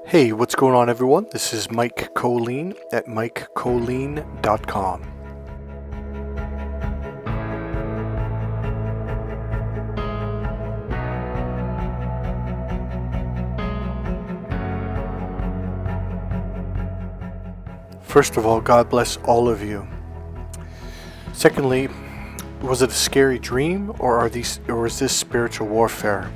Hey, what's going on, everyone? This is Mike Colleen at MikeColleen.com. First of all, God bless all of you. Secondly, was it a scary dream, or is this spiritual warfare?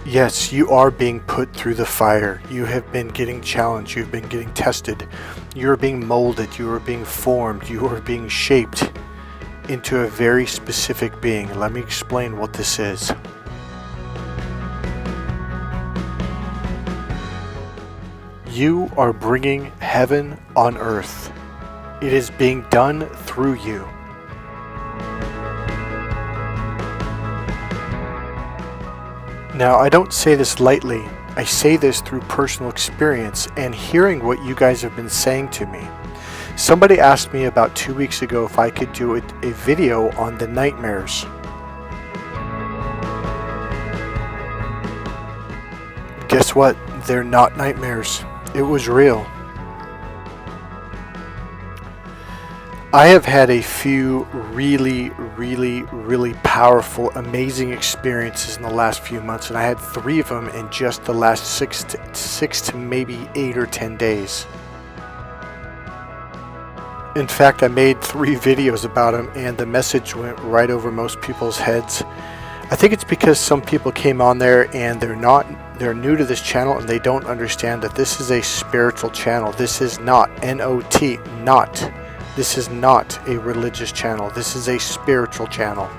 Yes, you are being put through the fire. You have been getting challenged. You've been getting tested. You are being molded. You are being formed. You are being shaped into a very specific being. Let me explain what this is. You are bringing heaven on earth. It is being done through you. Now, I don't say this lightly. I say this through personal experience and hearing what you guys have been saying to me. Somebody asked me about 2 weeks ago if I could do a video on the nightmares. Guess what? They're not nightmares. It was real. I have had a few really powerful, amazing experiences in the last few months, and I had 3 of them in just the last six to maybe 8 or 10 days. In fact, I made 3 videos about them, and the message went right over most people's heads. I think it's because some people came on there and they're new to this channel and they don't understand that this is a spiritual channel. This is not N-O-T, not. This is not a religious channel. This is a spiritual channel.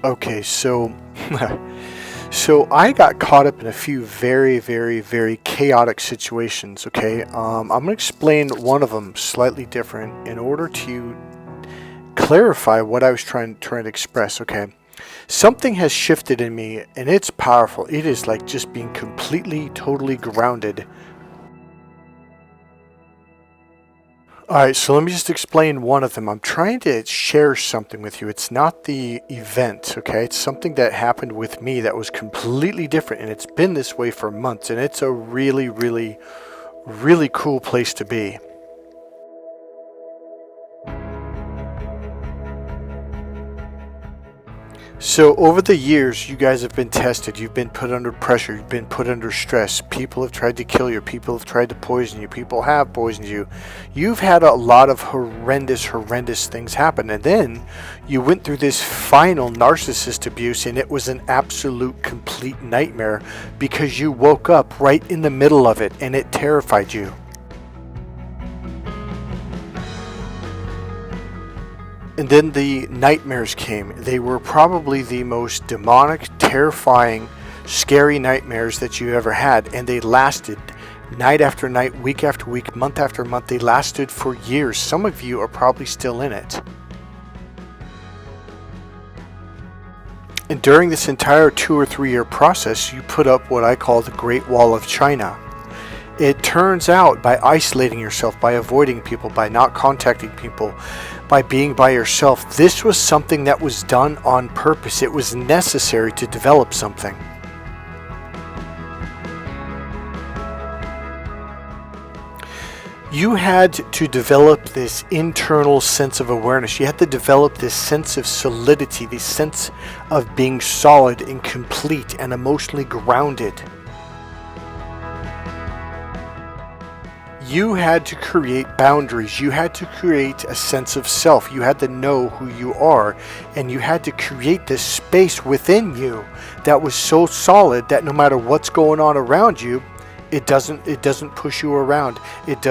Okay, so I got caught up in a few very chaotic situations, okay? I'm going to explain one of them slightly different in order to clarify what I was trying to express, okay? Something has shifted in me, and it's powerful. It is like just being totally grounded. Alright, so let me just explain one of them. I'm trying to share something with you. It's not the event, okay? It's something that happened with me that was completely different, and it's been this way for months, and it's a really cool place to be. So over the years, you guys have been tested. You've been put under pressure. You've been put under stress. People have tried to kill you. People have tried to poison you. People have poisoned you. You've had a lot of horrendous things happen. And then you went through this final narcissist abuse, and it was an absolute complete nightmare because you woke up right in the middle of it, and it terrified you. And then the nightmares came. They were probably the most demonic, terrifying, scary nightmares that you ever had. And they lasted night after night, week after week, month after month. They lasted for years. Some of you are probably still in it. And during this entire 2 or 3 year process, you put up what I call the Great Wall of China. It turns out by isolating yourself, by avoiding people, by not contacting people, by being by yourself, this was something that was done on purpose. It was necessary to develop something. You had to develop this internal sense of awareness. You had to develop this sense of solidity, this sense of being solid and complete and emotionally grounded. You had to create boundaries. You had to create a sense of self. You had to know who you are, and you had to create this space within you that was so solid that no matter what's going on around you, it doesn't push you around. It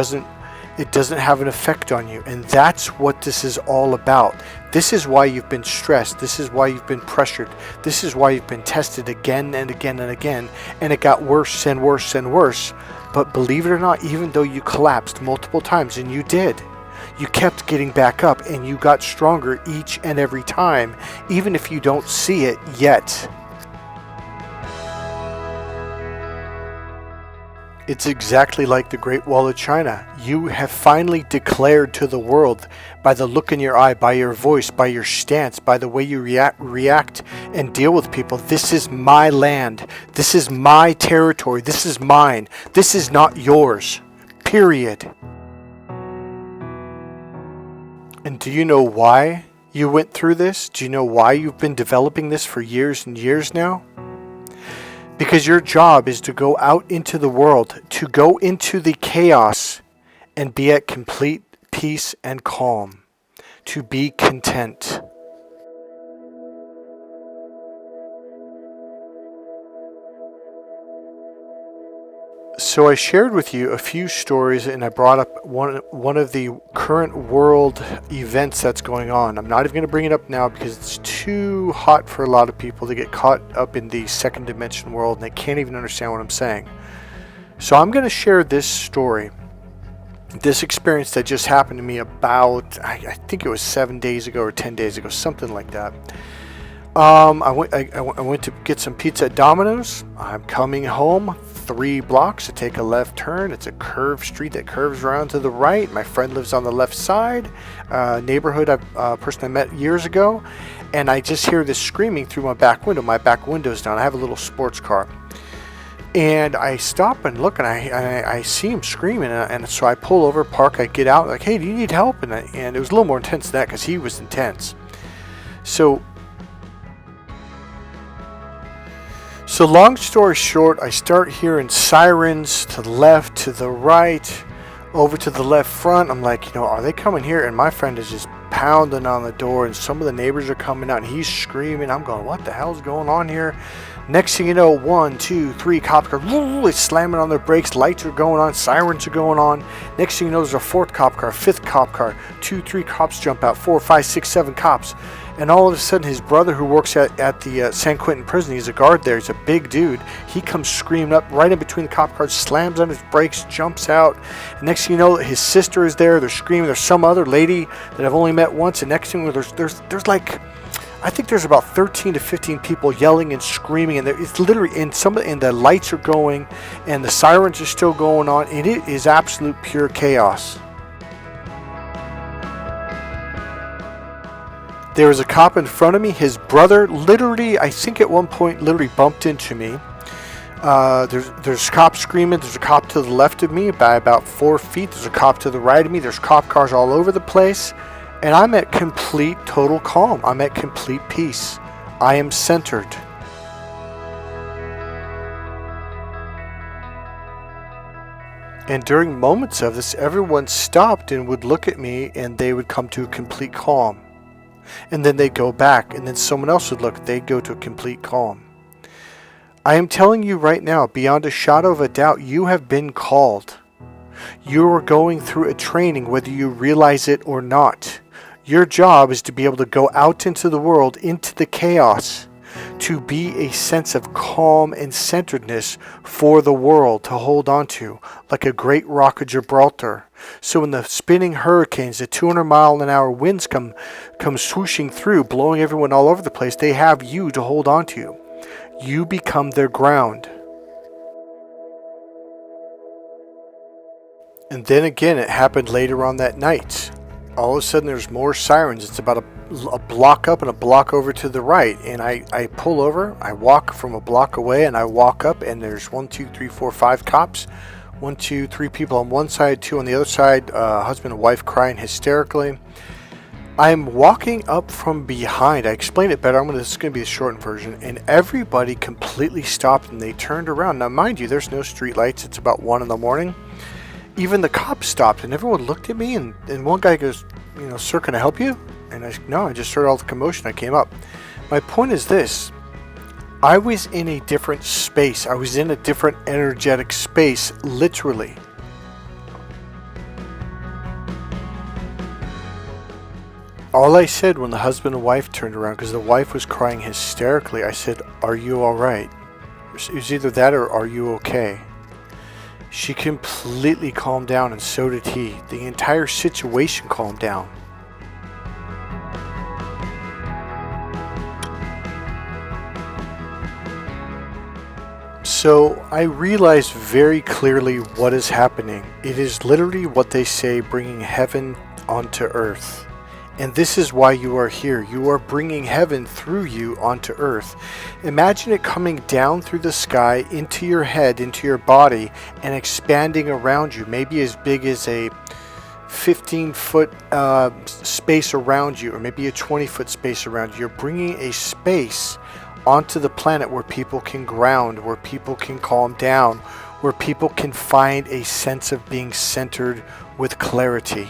It doesn't have an effect on you. And that's what this is all about. This is why you've been stressed. This is why you've been pressured. This is why you've been tested again and again and again. And it got worse and worse and worse. But believe it or not, even though you collapsed multiple times, and you did, you kept getting back up and you got stronger each and every time, even if you don't see it yet. It's exactly like the Great Wall of China. You have finally declared to the world, by the look in your eye, by your voice, by your stance, by the way you react and deal with people, this is my land. This is my territory. This is mine. This is not yours. Period. And do you know why you went through this? Do you know why you've been developing this for years and years now? Because your job is to go out into the world, to go into the chaos and be at complete peace and calm, to be content. So I shared with you a few stories, and I brought up one of the current world events that's going on. I'm not even going to bring it up now because it's too hot for a lot of people to get caught up in the second dimension world, and they can't even understand what I'm saying. So I'm going to share this story, this experience that just happened to me about, I think it was 7 days ago or 10 days ago, something like that. I went to get some pizza at Domino's. I'm coming home 3 blocks to take a left turn. It's a curved street that curves around to the right. My friend lives on the left side, neighborhood, person I met years ago, and I just hear this screaming through my back window. My back window's down. I have a little sports car. And I stop and look, and I see him screaming, and so I pull over, park, I get out, like, hey, do you need help? And it was a little more intense than that because he was intense. So long story short, I start hearing sirens to the left, to the right, over to the left front. I'm like, are they coming here? And my friend is just pounding on the door, and some of the neighbors are coming out, and he's screaming. I'm going, what the hell's going on here? Next thing you know, 1, 2, 3 cops are slamming on their brakes. Lights are going on. Sirens are going on. Next thing you know, there's a 4th cop car, 5th cop car. 2, 3 cops jump out. 4, 5, 6, 7 cops. And all of a sudden, his brother, who works at the San Quentin prison, he's a guard there. He's a big dude. He comes screaming up right in between the cop cars, slams on his brakes, jumps out. And next thing you know, his sister is there. They're screaming. There's some other lady that I've only met once. And next thing you know, there's like, I think there's about 13 to 15 people yelling and screaming, and it's literally and the lights are going, and the sirens are still going on, and it is absolute pure chaos. There was a cop in front of me. His brother literally, I think at one point, literally bumped into me. There's cops screaming. There's a cop to the left of me by about 4 feet. There's a cop to the right of me. There's cop cars all over the place. And I'm at complete, total calm. I'm at complete peace. I am centered. And during moments of this, everyone stopped and would look at me, and they would come to a complete calm. And then they'd go back, and then someone else would look. They'd go to a complete calm. I am telling you right now, beyond a shadow of a doubt, you have been called. You are going through a training, whether you realize it or not. Your job is to be able to go out into the world, into the chaos, to be a sense of calm and centeredness for the world to hold on to, like a great rock of Gibraltar. So when the spinning hurricanes, the 200-mile-an-hour winds come swooshing through, blowing everyone all over the place, they have you to hold on to. You become their ground. And then again, it happened later on that night. All of a sudden, there's more sirens. It's about a block up and a block over to the right. And I pull over. I walk from a block away, and I walk up, and there's 1, 2, 3, 4, 5 cops. 1, 2, 3 people on one side, 2 on the other side. Husband and wife crying hysterically. I'm walking up from behind. I explained it better. This is going to be a shortened version. And everybody completely stopped, and they turned around. Now, mind you, there's no street lights. It's about 1 in the morning. Even the cops stopped, and everyone looked at me, and one guy goes, sir, can I help you? And I said, no, I just heard all the commotion. I came up. My point is this. I was in a different space. I was in a different energetic space, literally. All I said when the husband and wife turned around, because the wife was crying hysterically, I said, "Are you all right?" It was either that or "Are you okay?" She completely calmed down, and so did he. The entire situation calmed down. So I realized very clearly what is happening. It is literally what they say, bringing heaven onto earth. And this is why you are here. You are bringing heaven through you onto earth. Imagine it coming down through the sky into your head, into your body, and expanding around you, maybe as big as a 15-foot space around you, or maybe a 20-foot space around you. You're bringing a space onto the planet where people can ground, where people can calm down, where people can find a sense of being centered with clarity.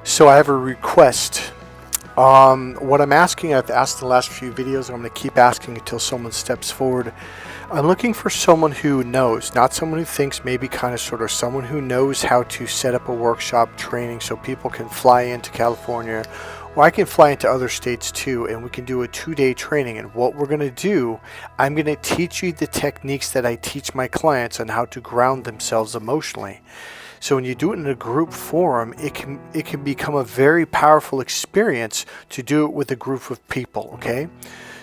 So I have a request. What I'm asking, I've asked in the last few videos, I'm going to keep asking until someone steps forward. I'm looking for someone who knows, not someone who thinks, maybe kind of sort of someone who knows how to set up a workshop training so people can fly into California, or I can fly into other states too, and we can do a 2-day training. And what we're going to do, I'm going to teach you the techniques that I teach my clients on how to ground themselves emotionally. So when you do it in a group forum, it can become a very powerful experience to do it with a group of people, okay?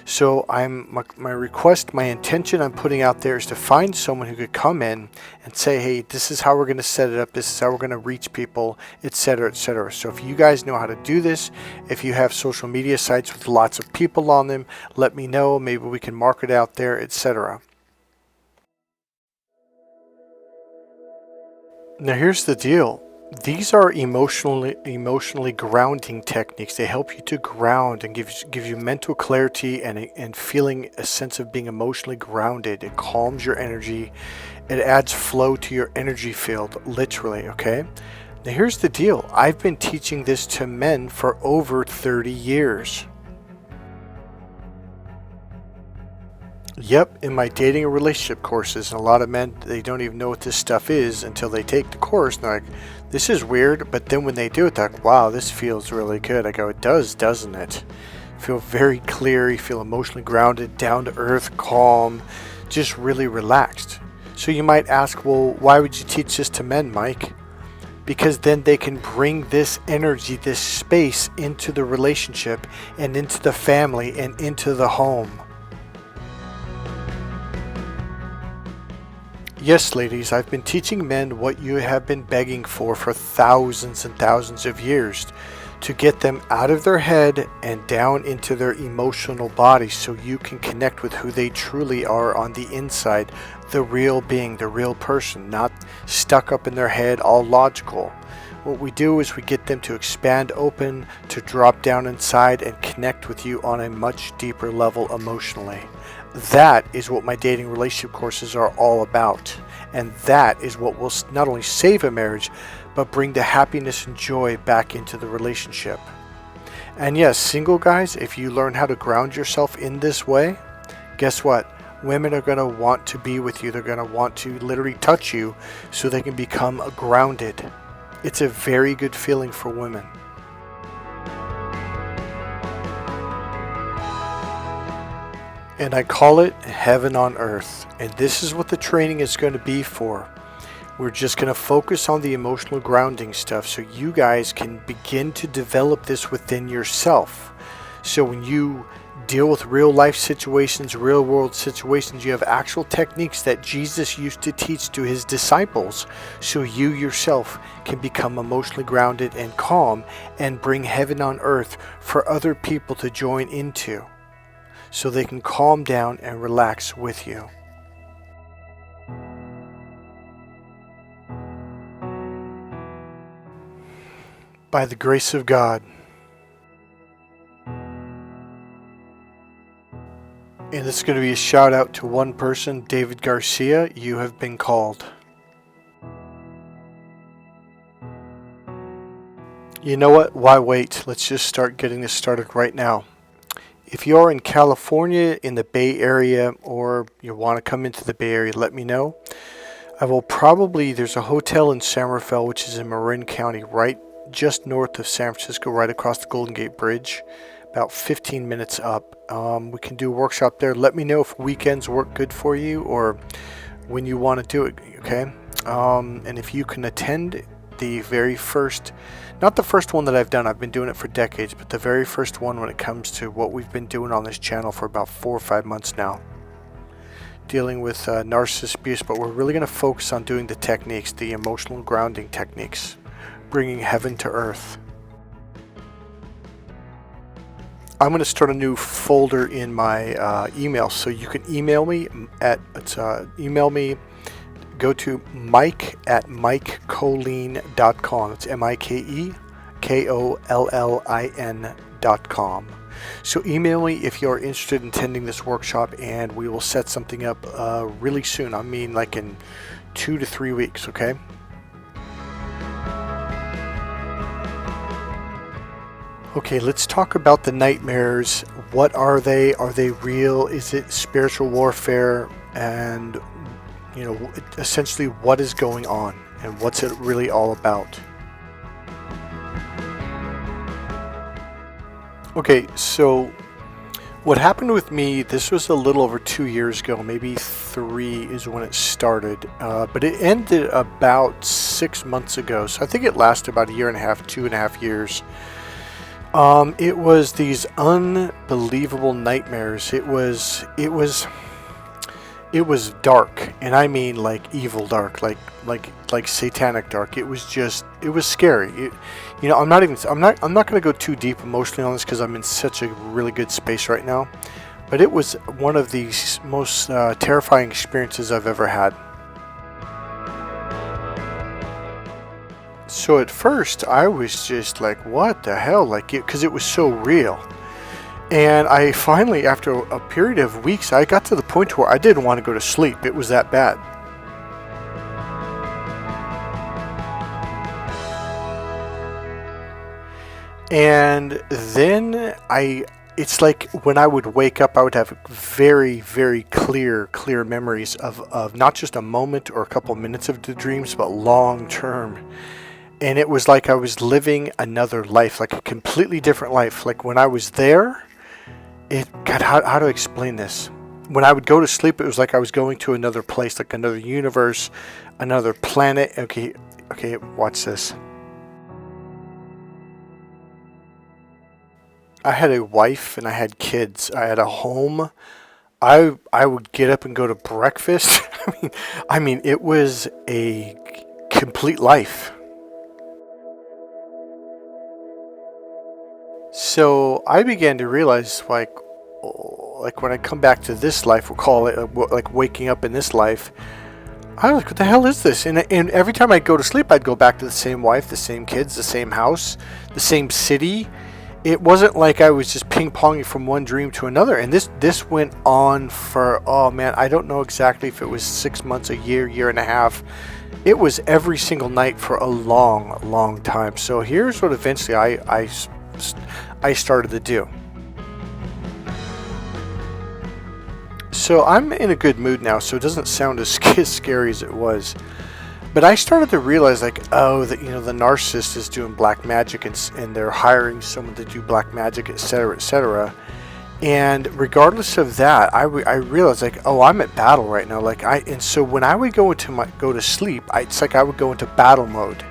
So my request, my intention I'm putting out there is to find someone who could come in and say, hey, this is how we're going to set it up, this is how we're going to reach people, etc., etc. So if you guys know how to do this, if you have social media sites with lots of people on them, let me know. Maybe we can market out there, etc. Now here's the deal. These are emotionally grounding techniques. They help you to ground and give you mental clarity and feeling a sense of being emotionally grounded. It calms your energy. It adds flow to your energy field, literally, okay? Now here's the deal. I've been teaching this to men for over 30 years. Yep, in my dating and relationship courses, and a lot of men, they don't even know what this stuff is until they take the course, and they're like, this is weird, but then when they do it, they're like, wow, this feels really good. I go, it does, doesn't it? You feel very clear, you feel emotionally grounded, down to earth, calm, just really relaxed. So you might ask, well, why would you teach this to men, Mike? Because then they can bring this energy, this space into the relationship and into the family and into the home. Yes, ladies, I've been teaching men what you have been begging for thousands and thousands of years, to get them out of their head and down into their emotional body so you can connect with who they truly are on the inside, the real being, the real person, not stuck up in their head, all logical. What we do is we get them to expand open, to drop down inside and connect with you on a much deeper level emotionally. That is what my dating relationship courses are all about. And that is what will not only save a marriage, but bring the happiness and joy back into the relationship. And yes, single guys, if you learn how to ground yourself in this way, guess what? Women are going to want to be with you. They're going to want to literally touch you so they can become grounded. It's a very good feeling for women. And I call it heaven on earth. And this is what the training is going to be for. We're just going to focus on the emotional grounding stuff so you guys can begin to develop this within yourself. So when you deal with real life situations, real world situations, you have actual techniques that Jesus used to teach to his disciples so you yourself can become emotionally grounded and calm and bring heaven on earth for other people to join into, so they can calm down and relax with you. By the grace of God. And it's going to be a shout out to one person, David Garcia. You have been called. You know what? Why wait? Let's just start getting this started right now. If you're in California, in the Bay Area, or you want to come into the Bay Area, let me know. I will probably, there's a hotel in Somerville, which is in Marin County, right just north of San Francisco, right across the Golden Gate Bridge, about 15 minutes up. We can do a workshop there. Let me know if weekends work good for you or when you want to do it, okay? And if you can attend the very first, not the first one that I've done, I've been doing it for decades, but the very first one when it comes to what we've been doing on this channel for about 4 or 5 months now, dealing with narcissist abuse, but we're really going to focus on doing the techniques, the emotional grounding techniques, bringing heaven to earth. I'm going to start a new folder in my email, so you can email me at, go to mike@mikekollin.com. It's MikeKollin.com. So email me if you're interested in attending this workshop, and we will set something up really soon. I mean, like in 2 to 3 weeks, okay? Okay, let's talk about the nightmares. What are they? Are they real? Is it spiritual warfare? And, you know, essentially what is going on and what's it really all about? Okay, so what happened with me, this was a little over 2 years ago, maybe 3 is when it started, but it ended about 6 months ago. So I think it lasted about 1.5 years, 2.5 years. It was these unbelievable nightmares. It was dark, and I mean like evil dark, like satanic dark. It was scary. You know, I'm not going to go too deep emotionally on this because I'm in such a really good space right now. But it was one of the most terrifying experiences I've ever had. So at first I was just like, what the hell? Like, because it was so real. And I finally, after a period of weeks, I got to the point where I didn't want to go to sleep. It was that bad. And then it's like when I would wake up, I would have very, very clear memories of not just a moment or a couple of minutes of the dreams, but long term. And it was like I was living another life, like a completely different life. Like when I was there, God, how to explain this? When I would go to sleep, it was like I was going to another place, like another universe, another planet. Okay, watch this. I had a wife and I had kids. I had a home. I would get up and go to breakfast. I mean, it was a complete life. So I began to realize, like when I come back to this life, we'll call it like waking up in this life, I was like, what the hell is this? And every time I'd go to sleep, I'd go back to the same wife, the same kids, the same house, the same city. It wasn't like I was just ping-ponging from one dream to another. And this went on for, oh man, I don't know exactly if it was 6 months, a year and a half. It was every single night for a long time. So here's what eventually I started to do. So I'm in a good mood now, so it doesn't sound as scary as it was. But I started to realize, like, oh, that, you know, the narcissist is doing black magic, and they're hiring someone to do black magic, etc., etc. And regardless of that, I realized, like, oh, I'm at battle right now. And so when I would go to sleep, it's like I would go into battle mode.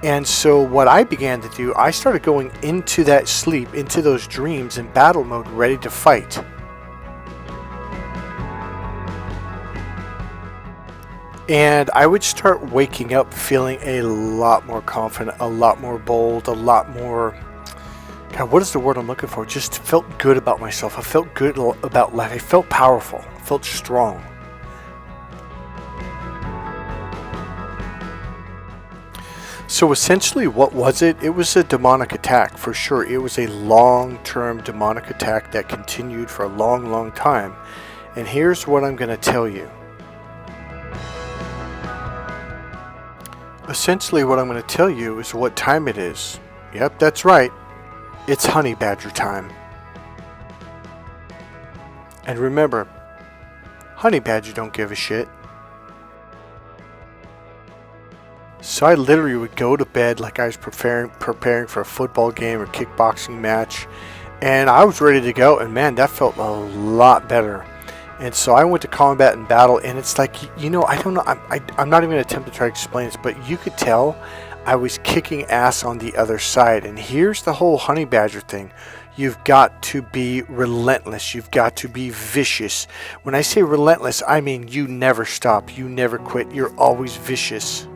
And so what I began to do, I started going into that sleep, into those dreams in battle mode, ready to fight. And I would start waking up feeling a lot more confident, a lot more bold, a lot more, God, what is the word I'm looking for? Just felt good about myself. I felt good about life. I felt powerful. I felt strong. So essentially, what was it? It was a demonic attack, for sure. It was a long-term demonic attack that continued for a long time. And here's what I'm going to tell you. Essentially, what I'm going to tell you is what time it is. Yep, that's right. It's honey badger time. And remember, honey badger don't give a shit. So I literally would go to bed like I was preparing for a football game or kickboxing match, and I was ready to go, and man, that felt a lot better. And so I went to combat and battle, and it's like, I don't know, I'm not even going to attempt to try to explain this, but you could tell I was kicking ass on the other side. And here's the whole honey badger thing. You've got to be relentless. You've got to be vicious. When I say relentless, I mean you never stop. You never quit. You're always vicious.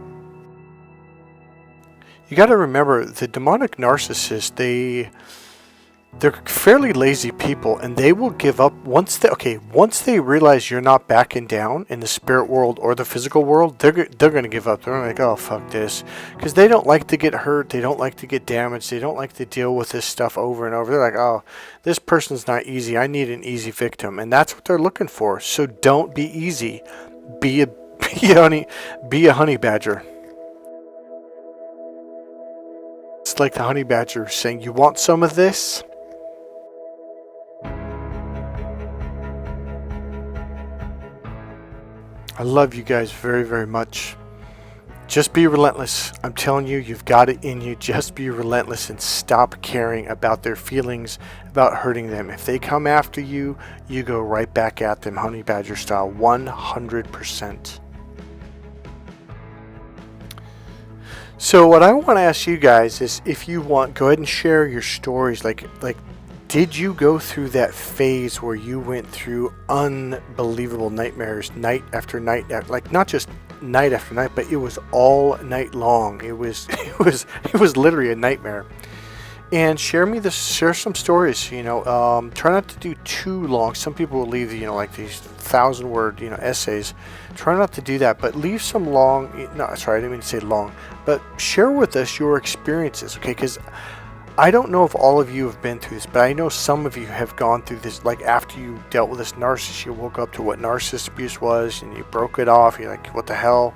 You got to remember, the demonic narcissists, they're fairly lazy people, and they will give up once they realize you're not backing down in the spirit world or the physical world. They're going to give up. They're like, oh, fuck this, because they don't like to get hurt. They don't like to get damaged. They don't like to deal with this stuff over and over. They're like, oh, this person's not easy. I need an easy victim, and that's what they're looking for. So don't be easy. Be a honey badger. It's like the honey badger saying, you want some of this? I love you guys very, very much. Just be relentless. I'm telling you, you've got it in you. Just be relentless and stop caring about their feelings, about hurting them. If they come after you, you go right back at them, honey badger style, 100%. So what I want to ask you guys is, if you want, go ahead and share your stories. Like, did you go through that phase where you went through unbelievable nightmares night after night, like not just night after night, but it was all night long. It was literally a nightmare. And share some stories. Try not to do too long. Some people will leave like these 1,000-word essays. Try not to do that, but leave some long. No, sorry, I didn't mean to say long. But share with us your experiences, okay? Because I don't know if all of you have been through this, but I know some of you have gone through this. Like, after you dealt with this narcissist, you woke up to what narcissist abuse was, and you broke it off. You're like, what the hell?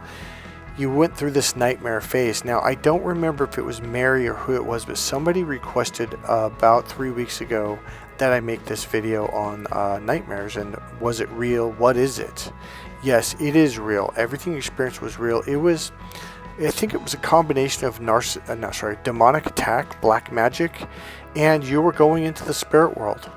You went through this nightmare phase. Now, I don't remember if it was Mary or who it was, but somebody requested about 3 weeks ago that I make this video on nightmares. And was it real? What is it? Yes, it is real. Everything you experienced was real. I think it was a combination of demonic attack, black magic, and you were going into the spirit world.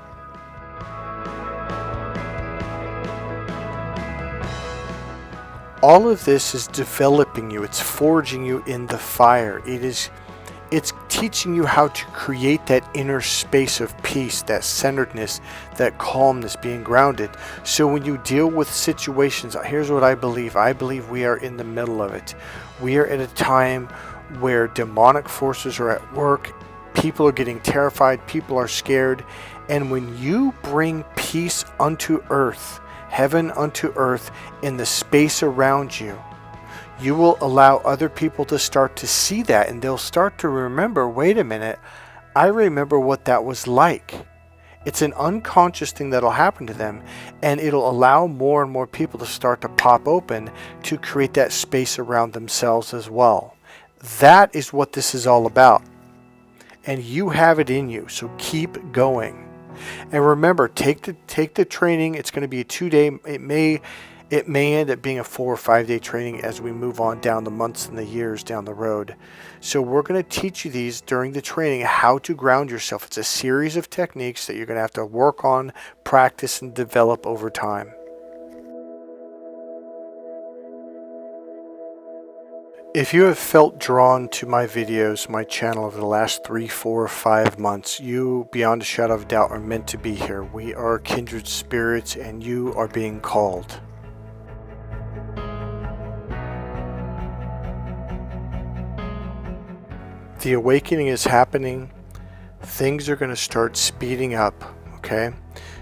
All of this is developing you. It's forging you in the fire. It's teaching you how to create that inner space of peace, that centeredness, that calmness, being grounded. So when you deal with situations, here's what I believe. I believe we are in the middle of it. We are at a time where demonic forces are at work. People are getting terrified. People are scared. And when you bring peace unto earth, heaven unto earth, in the space around you, you will allow other people to start to see that, and they'll start to remember, wait a minute, I remember what that was like. It's an unconscious thing that'll happen to them, and it'll allow more and more people to start to pop open to create that space around themselves as well. That is what this is all about. And you have it in you, so keep going. And remember, take the training. It's going to be a 2-day. It may end up being a 4 or 5 day training as we move on down the months and the years down the road. So we're going to teach you these during the training, how to ground yourself. It's a series of techniques that you're going to have to work on, practice, and develop over time. If you have felt drawn to my videos, my channel, over the last 3, 4, or 5 months, you, beyond a shadow of a doubt, are meant to be here. We are kindred spirits, and you are being called. The awakening is happening. Things are going to start speeding up, okay?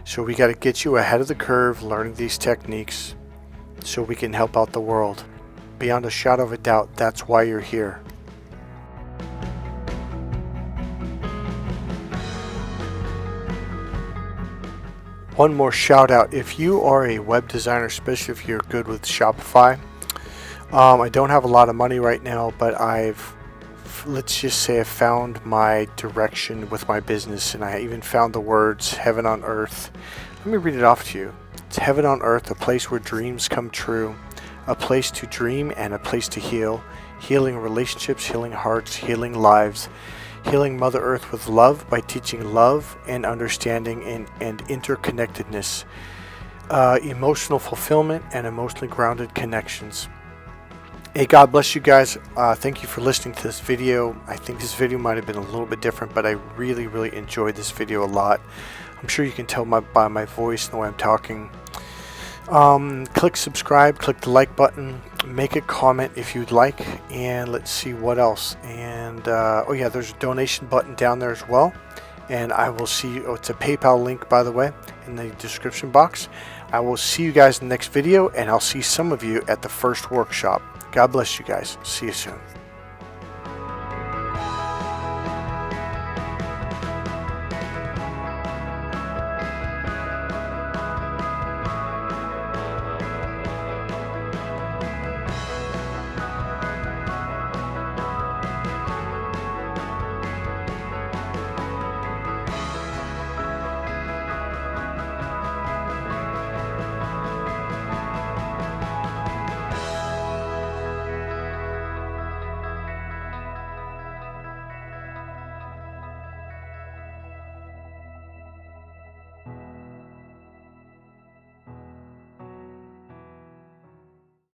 So we got to get you ahead of the curve, learning these techniques, so we can help out the world. Beyond a shadow of a doubt, that's why you're here. One more shout out. If you are a web designer, especially if you're good with Shopify, I don't have a lot of money right now, but let's just say I found my direction with my business, and I even found the words heaven on earth. Let me read it off to you. It's heaven on earth, a place where dreams come true, a place to dream and a place to heal. healing relationships, healing hearts, healing lives, healing Mother Earth with love by teaching love and understanding and interconnectedness, emotional fulfillment, and emotionally grounded connections. Hey, God bless you guys. Thank you for listening to this video. I think this video might have been a little bit different, but I really, really enjoyed this video a lot. I'm sure you can tell by my voice and the way I'm talking. Click subscribe, click the like button, make a comment if you'd like, and let's see what else. And oh yeah, there's a donation button down there as well, and I will see you. Oh, it's a PayPal link, by the way, in the description box. I will see you guys in the next video, and I'll see some of you at the first workshop. God bless you guys. See you soon.